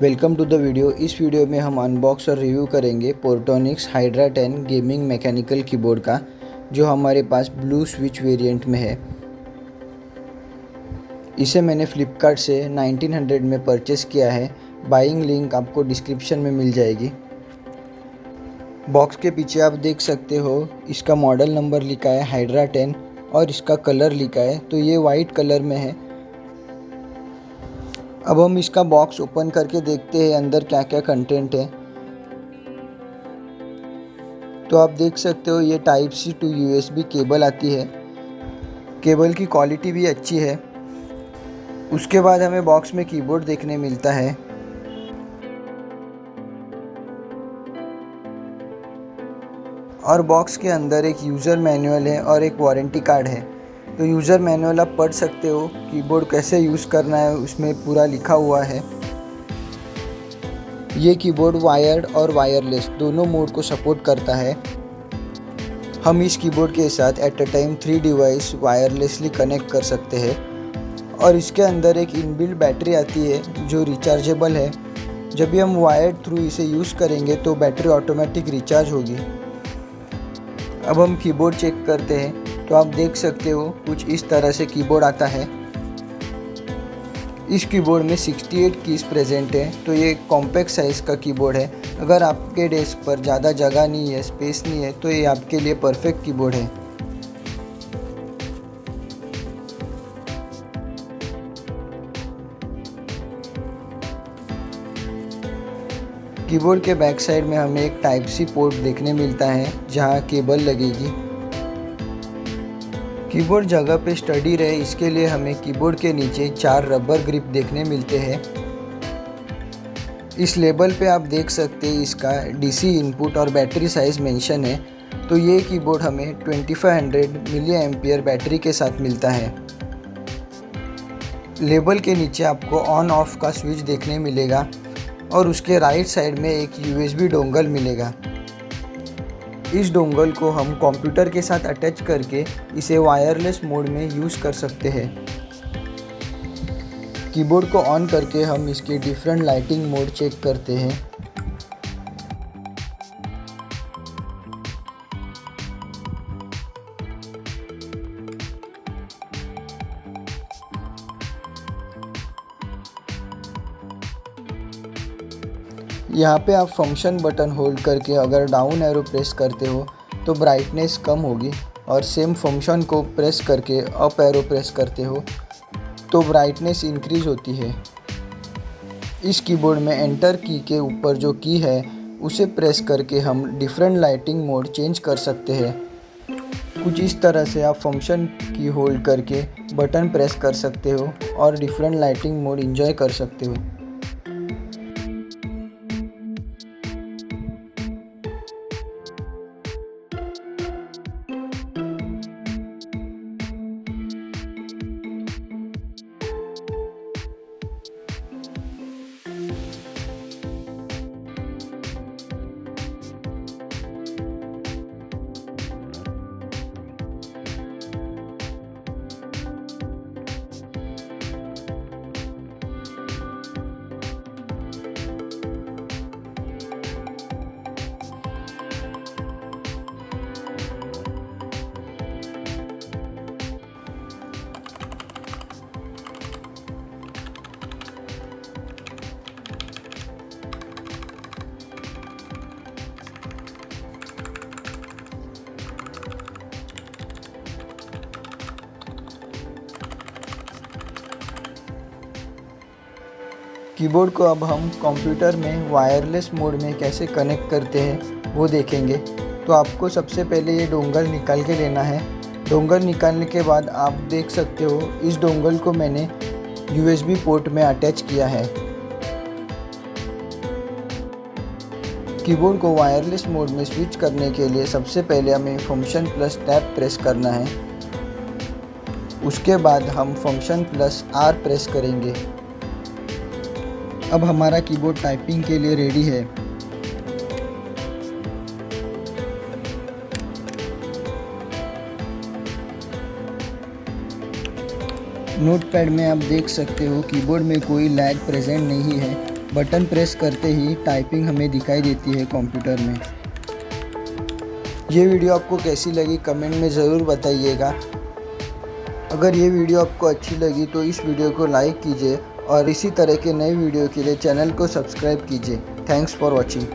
Welcome to the video. इस video में हम अनबॉक्स और रिव्यू करेंगे Portronics Hydra 10 gaming mechanical keyboard का, जो हमारे पास ब्लू स्विच वेरिएंट में है। इसे मैंने फ्लिपकार्ट से 1900 में परचेस किया है। बाइंग लिंक आपको डिस्क्रिप्शन में मिल जाएगी। बॉक्स के पीछे आप देख सकते हो, इसका मॉडल नंबर लिखा है हाइड्रा 10 और इसका कलर लिखा है, तो ये वाइट कलर में है। अब हम इसका बॉक्स ओपन करके देखते हैं अंदर क्या क्या कंटेंट है। तो आप देख सकते हो, ये type C to USB cable आती है। केबल की क्वालिटी भी अच्छी है। उसके बाद हमें बॉक्स में कीबोर्ड देखने मिलता है। और बॉक्स के अंदर एक यूज़र मैनुअल है और एक वारंटी कार्ड है। तो यूज़र मैनुअल आप पढ़ सकते हो, कीबोर्ड कैसे यूज़ करना है उसमें पूरा लिखा हुआ है। ये कीबोर्ड वायर्ड और वायरलेस दोनों मोड को सपोर्ट करता है। हम इस कीबोर्ड के साथ at a time 3 device wirelessly connect कर सकते हैं। और इसके अंदर एक इनबिल्ट बैटरी आती है जो रिचार्जेबल है। जब भी हम वायर्ड थ्रू इसे यूज़ करेंगे तो बैटरी ऑटोमेटिक रिचार्ज होगी। अब हम कीबोर्ड चेक करते हैं। तो आप देख सकते हो, कुछ इस तरह से कीबोर्ड आता है। इस कीबोर्ड में 68 कीज़ प्रेजेंट है। तो ये कॉम्पैक्ट साइज़ का कीबोर्ड है। अगर आपके डेस्क पर ज़्यादा जगह नहीं है, स्पेस नहीं है, तो ये आपके लिए परफेक्ट कीबोर्ड है। कीबोर्ड के बैक साइड में हमें एक टाइप सी पोर्ट देखने मिलता है जहां केबल लगेगी। कीबोर्ड जगह पे स्टडी रहे, इसके लिए हमें कीबोर्ड के नीचे 4 रबर ग्रिप देखने मिलते हैं। इस लेबल पे आप देख सकते हैं इसका DC इनपुट और बैटरी साइज़ मेंशन है। तो ये कीबोर्ड हमें 2500 मिली एम्पियर बैटरी के साथ मिलता है। लेबल के नीचे आपको ऑन ऑफ का स्विच देखने मिलेगा और उसके राइट साइड में एक USB डोंगल मिलेगा। इस डोंगल को हम कंप्यूटर के साथ अटैच करके इसे वायरलेस मोड में यूज़ कर सकते हैं। कीबोर्ड को ऑन करके हम इसके डिफरेंट लाइटिंग मोड चेक करते हैं। यहाँ पे आप फंक्शन बटन होल्ड करके अगर डाउन एरो प्रेस करते हो तो ब्राइटनेस कम होगी, और सेम फंक्शन को प्रेस करके अप एरो प्रेस करते हो तो ब्राइटनेस इंक्रीज होती है। इस कीबोर्ड में एंटर की के ऊपर जो की है उसे प्रेस करके हम डिफरेंट लाइटिंग मोड चेंज कर सकते हैं। कुछ इस तरह से आप फंक्शन की होल्ड करके बटन प्रेस कर सकते हो और डिफरेंट लाइटिंग मोड एंजॉय कर सकते हो। कीबोर्ड को अब हम कंप्यूटर में वायरलेस मोड में कैसे कनेक्ट करते हैं वो देखेंगे। तो आपको सबसे पहले ये डोंगल निकाल के लेना है। डोंगल निकालने के बाद आप देख सकते हो, इस डोंगल को मैंने USB पोर्ट में अटैच किया है। कीबोर्ड को वायरलेस मोड में स्विच करने के लिए सबसे पहले हमें फंक्शन प्लस टैब प्रेस करना है। उसके बाद हम फंक्शन प्लस R प्रेस करेंगे। अब हमारा कीबोर्ड टाइपिंग के लिए रेडी है। नोटपैड में आप देख सकते हो कीबोर्ड में कोई लैग प्रेजेंट नहीं है। बटन प्रेस करते ही टाइपिंग हमें दिखाई देती है कंप्यूटर में। ये वीडियो आपको कैसी लगी कमेंट में ज़रूर बताइएगा। अगर ये वीडियो आपको अच्छी लगी तो इस वीडियो को लाइक कीजिए और इसी तरह के नए वीडियो के लिए चैनल को सब्सक्राइब कीजिए। Thanks for watching.